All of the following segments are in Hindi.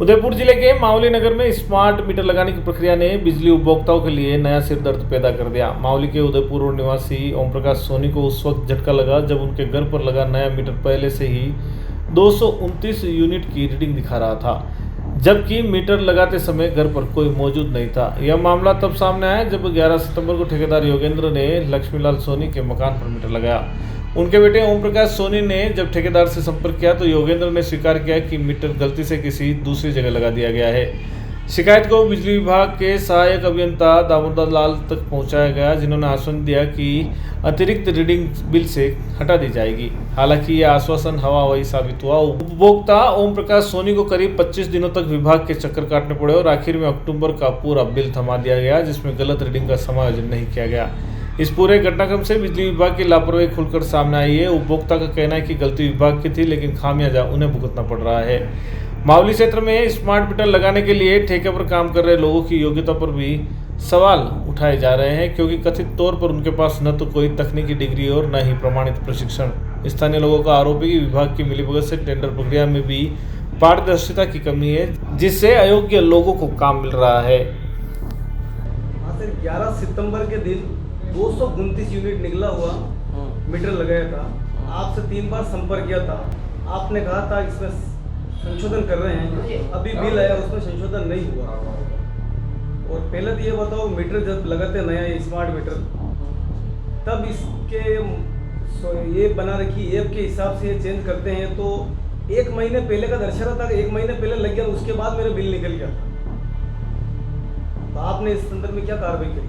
उदयपुर जिले के मावली नगर में स्मार्ट मीटर लगाने की प्रक्रिया ने बिजली उपभोक्ताओं के लिए नया सिरदर्द पैदा कर दिया। मावली के उदयपुर रोड निवासी ओम प्रकाश सोनी को उस वक्त झटका लगा जब उनके घर पर लगा नया मीटर पहले से ही 229 यूनिट की रीडिंग दिखा रहा था, जबकि मीटर लगाते समय घर पर कोई मौजूद नहीं था। यह मामला तब सामने आया जब 11 सितंबर को ठेकेदार योगेंद्र ने लक्ष्मीलाल सोनी के मकान पर मीटर लगाया। उनके बेटे ओम प्रकाश सोनी ने जब ठेकेदार से संपर्क किया तो योगेंद्र ने स्वीकार किया कि मीटर गलती से किसी दूसरी जगह लगा दिया गया है। शिकायत को बिजली विभाग के सहायक अभियंता दामोदर लाल तक पहुंचाया गया, जिन्होंने आश्वासन दिया कि अतिरिक्त रीडिंग बिल से हटा दी जाएगी। हालांकि यह आश्वासन हवाई साबित हुआ। उपभोक्ता ओम प्रकाश सोनी को करीब 25 दिनों तक विभाग के चक्कर काटने पड़े और आखिर में अक्टूबर का पूरा बिल थमा दिया गया, जिसमें गलत रीडिंग का समायोजन नहीं किया गया। इस पूरे घटनाक्रम से बिजली विभाग की लापरवाही खुलकर सामने आई है। उपभोक्ता का कहना है कि गलती विभाग की थी, लेकिन खामियाजा उन्हें भुगतना पड़ रहा है। मावली क्षेत्र में स्मार्ट मीटर लगाने के लिए ठेके पर काम कर रहे लोगों की योग्यता पर भी सवाल उठाए जा रहे हैं, क्योंकि कथित तौर पर उनके पास न तो कोई तकनीकी डिग्री और न ही प्रमाणित प्रशिक्षण। स्थानीय लोगों का आरोप है कि विभाग की मिलीभगत से टेंडर प्रक्रिया में भी पारदर्शिता की कमी है, जिससे अयोग्य लोगों को काम मिल रहा है। 11 सितंबर के दिन 229 यूनिट निकला हुआ मीटर लगाया था। आपसे 3 बार संपर्क किया था। आपने कहा था इसमें संशोधन कर रहे हैं, अभी बिल आया उसमें संशोधन नहीं हुआ। और पहले तो ये बताओ, मीटर जब लगाते नया स्मार्ट मीटर, तब इसके ये बना रखी ऐप के हिसाब से चेंज करते हैं, तो 1 महीने पहले का दर्शाता था, 1 महीने पहले लग गया, उसके बाद मेरा बिल निकल गया था। तो आपने इस संदर्भ में क्या कार्रवाई करी?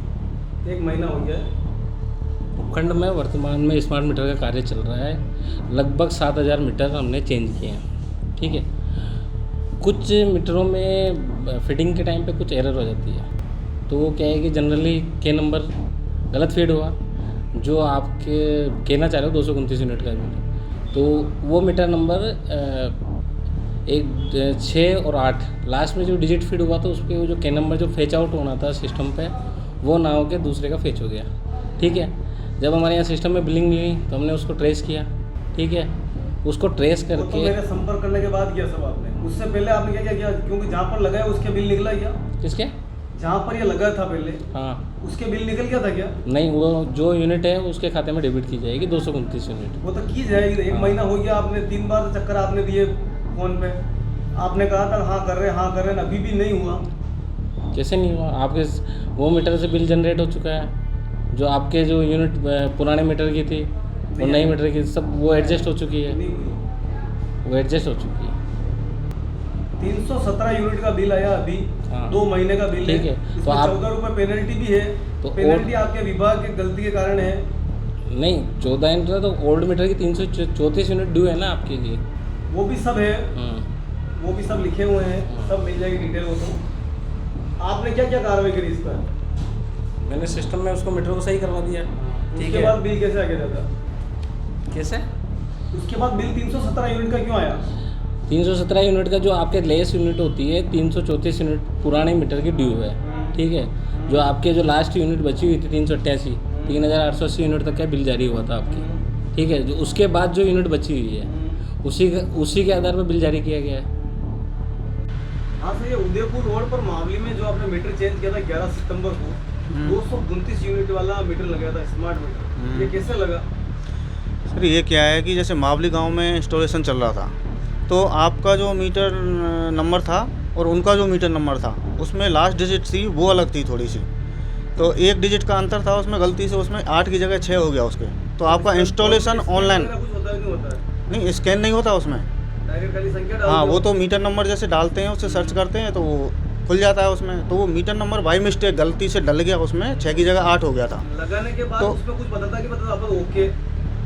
1 महीना हो गया है। उपखंड में वर्तमान में स्मार्ट मीटर का कार्य चल रहा है। लगभग 7000 मीटर हमने चेंज किए हैं। ठीक है, कुछ मीटरों में फिटिंग के टाइम पे कुछ एरर हो जाती है, तो वो क्या है कि जनरली के नंबर गलत फीड हुआ, जो आपके कहना चाह रहे हो 229 यूनिट का मीटर, तो वो मीटर नंबर 6 और 8 लास्ट में जो डिजिट फीड हुआ, तो उस पर वो जो के नंबर जो फेच आउट होना था सिस्टम पे, वो ना हो के दूसरे का फेच हो गया। ठीक है, जब हमारे यहाँ सिस्टम में बिलिंग मिली तो हमने उसको ट्रेस किया। ठीक है, उसको ट्रेस करके तो मेरे संपर्क करने के बाद किया सब आपने, उससे पहले आपने क्या किया? क्योंकि जहाँ पर लगाया उसके बिल निकला क्या? किसके? जहाँ पर ये लगा था पहले, हाँ, उसके बिल निकल गया था क्या? नहीं, वो जो यूनिट है उसके खाते में डेबिट की जाएगी 229 यूनिट। वो तो की जाएगी। 1 महीना हो गया, आपने 3 बार चक्कर आपने दिए फोन पे, आपने कहा था हाँ कर रहे हैं, अभी भी नहीं हुआ। कैसे नहीं हुआ? आपके वो मीटर से बिल जनरेट हो चुका है, जो आपके जो यूनिट पुराने मीटर की थी और नई मीटर की, सब वो एडजस्ट हो चुकी है, वो एडजस्ट हो चुकी है। 317 यूनिट का बिल आया अभी। हाँ। 2 महीने का बिल है। ठीक है, तो 14 रुपये पेनल्टी भी है। तो पेनल्टी आपके विभाग के गलती के कारण है। नहीं, 14 यूनिट तो ओल्ड मीटर की 334 यूनिट ड्यू है ना आपके लिए। वो भी सब है, वो भी सब लिखे हुए हैं, सब मिल जाएगी डिटेल। वो तो आपने क्या क्या कार्रवाई करी इस पर? मैंने सिस्टम में उसको मीटर को सही करवा दिया। ठीक उसके है, बाद बिल कैसे आ गया था? कैसे? उसके बाद बिल 317 यूनिट का क्यों आया? 317 यूनिट का जो आपके लेस यूनिट होती है, 334 यूनिट पुराने मीटर की ड्यू है। ठीक है, जो आपके जो लास्ट यूनिट बची हुई थी 388, 3880 यूनिट तक का बिल जारी हुआ था आपकी। ठीक है, जो उसके बाद जो यूनिट बची हुई है उसी के आधार पर बिल जारी किया गया है। हाँ सर, ये उदयपुर रोड पर मावली में जो आपने मीटर चेंज किया था 11 सितंबर को, 229 यूनिट वाला मीटर लगाया था, स्मार्ट मीटर, ये कैसे लगा? सर ये क्या है कि जैसे मावली गांव में इंस्टॉलेशन चल रहा था, तो आपका जो मीटर नंबर था और उनका जो मीटर नंबर था, उसमें लास्ट डिजिट थी वो अलग थी थोड़ी सी, तो 1 डिजिट का अंतर था उसमें, गलती से उसमें 8 की जगह 6 हो गया उसके। तो आपका इंस्टॉलेशन ऑनलाइन नहीं, स्कैन नहीं होता उसमें। हाँ, वो तो मीटर नंबर जैसे डालते हैं, उससे सर्च करते हैं तो वो खुल जाता है उसमें। तो वो मीटर नंबर बाई मिस्टेक गलती से डल गया, उसमें 6 की जगह 8 हो गया था। लगाने के बाद तो उसमें कुछ बताता कि मतलब ओके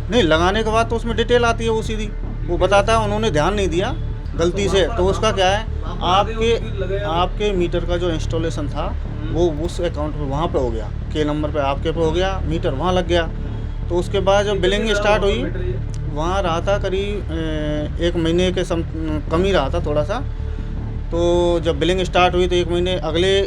नहीं, लगाने के बाद तो उसमें डिटेल आती है वो सीधी, वो बताता है उन्होंने ध्यान नहीं दिया गलती से। तो उसका क्या है, आपके मीटर का जो इंस्टॉलेशन था वो उस अकाउंट पे वहाँ पे हो गया, के नंबर पे आपके पे हो गया, मीटर वहाँ लग गया। तो उसके बाद जब बिलिंग स्टार्ट हुई, वहाँ रहा था करीब 1 महीने के कम ही रहा था थोड़ा सा। तो जब बिलिंग स्टार्ट हुई तो 1 महीने, अगले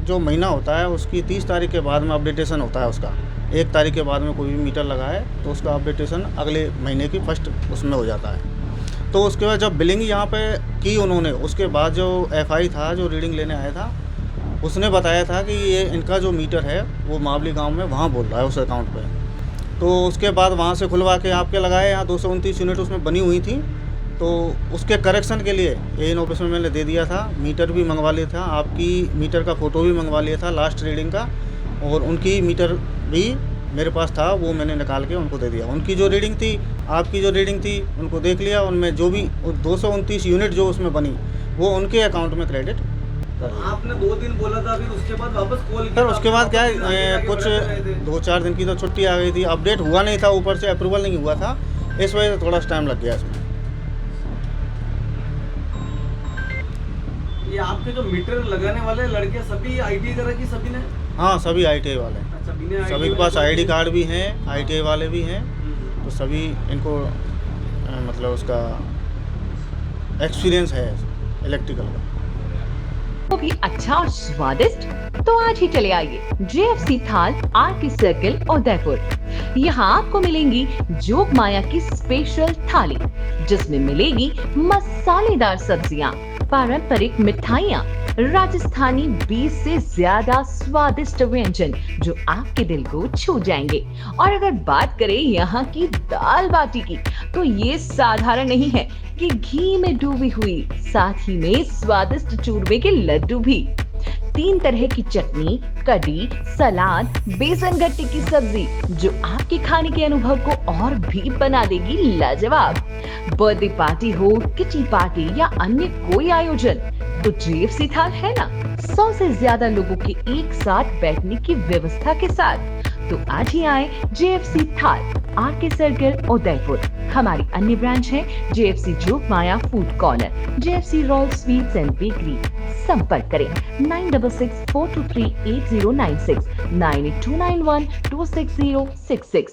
जो महीना होता है उसकी 30 तारीख के बाद में अपडेटेशन होता है उसका। 1 तारीख के बाद में कोई भी मीटर लगा है तो उसका अपडेटेशन अगले महीने की फर्स्ट उसमें हो जाता है। तो उसके बाद जब बिलिंग यहाँ पे की उन्होंने, उसके बाद जो एफआई था जो रीडिंग लेने आया था, उसने बताया था कि ये इनका जो मीटर है वो मावली गांव में वहाँ बोल रहा है उस अकाउंट पे। तो उसके बाद वहाँ से खुलवा के आपके लगाए, यहाँ 229 यूनिट उसमें बनी हुई थी। तो उसके करेक्शन के लिए एएन ऑफिस में मैंने दे दिया था, मीटर भी मंगवा लिया था, आपकी मीटर का फ़ोटो भी मंगवा लिया था लास्ट रीडिंग का, और उनकी मीटर भी मेरे पास था, वो मैंने निकाल के उनको दे दिया। उनकी जो रीडिंग थी, आपकी जो रीडिंग थी, उनको देख लिया, उनमें जो भी 229 यूनिट जो उसमें बनी वो उनके अकाउंट में क्रेडिट। तो आपने 2 दिन बोला था, फिर उसके बाद वापस कॉल किया। फिर उसके बाद क्या है, कुछ 2-4 दिन की तो छुट्टी आ गई थी, अपडेट हुआ नहीं था, ऊपर से अप्रूवल नहीं हुआ था, इस वजह से थोड़ा टाइम लग गया इसमें। ये आपके जो मीटर लगाने वाले लड़के सभी आईटी करा कि सभी ने? हाँ, सभी आईटीआई वाले, अच्छा, बिना सभी के पास आईडी कार्ड भी हैं, आईटीआई वाले भी हैं, तो सभी इनको मतलब उसका एक्सपीरियंस है इलेक्ट्रिकल का। वो भी अच्छा और स्वादिष्ट, तो आज ही चले आइए जेएफसी थाल आरके सर्किल उदयपुर। यहाँ आपको मिलेंगी जोग माया की स्पेशल थाली, जिसमें मिलेगी मसालेदार सब्जियाँ, पारंपरिक मिठाइयाँ, राजस्थानी 20 से ज्यादा स्वादिष्ट व्यंजन जो आपके दिल को छू जाएंगे। और अगर बात करें यहाँ की दाल बाटी की, तो ये साधारण नहीं है कि घी में डूबी हुई, साथ ही में स्वादिष्ट चूरमे के लड्डू भी, 3 तरह की चटनी, कढ़ी, सलाद, बेसन गट्टे की सब्जी, जो आपके खाने के अनुभव को और भी बना देगी लाजवाब। बर्थडे पार्टी हो, किटी पार्टी या अन्य कोई आयोजन, तो जेएफसी थाल है ना, 100 से ज्यादा लोगों के एक साथ बैठने की व्यवस्था के साथ। तो आज ही आए जेएफसी थाल आरके सर्किल उदयपुर। हमारी अन्य ब्रांच है JFC Jog Maya food corner, JFC royal sweets and bakery. संपर्क करें 9664238096, 98291266066।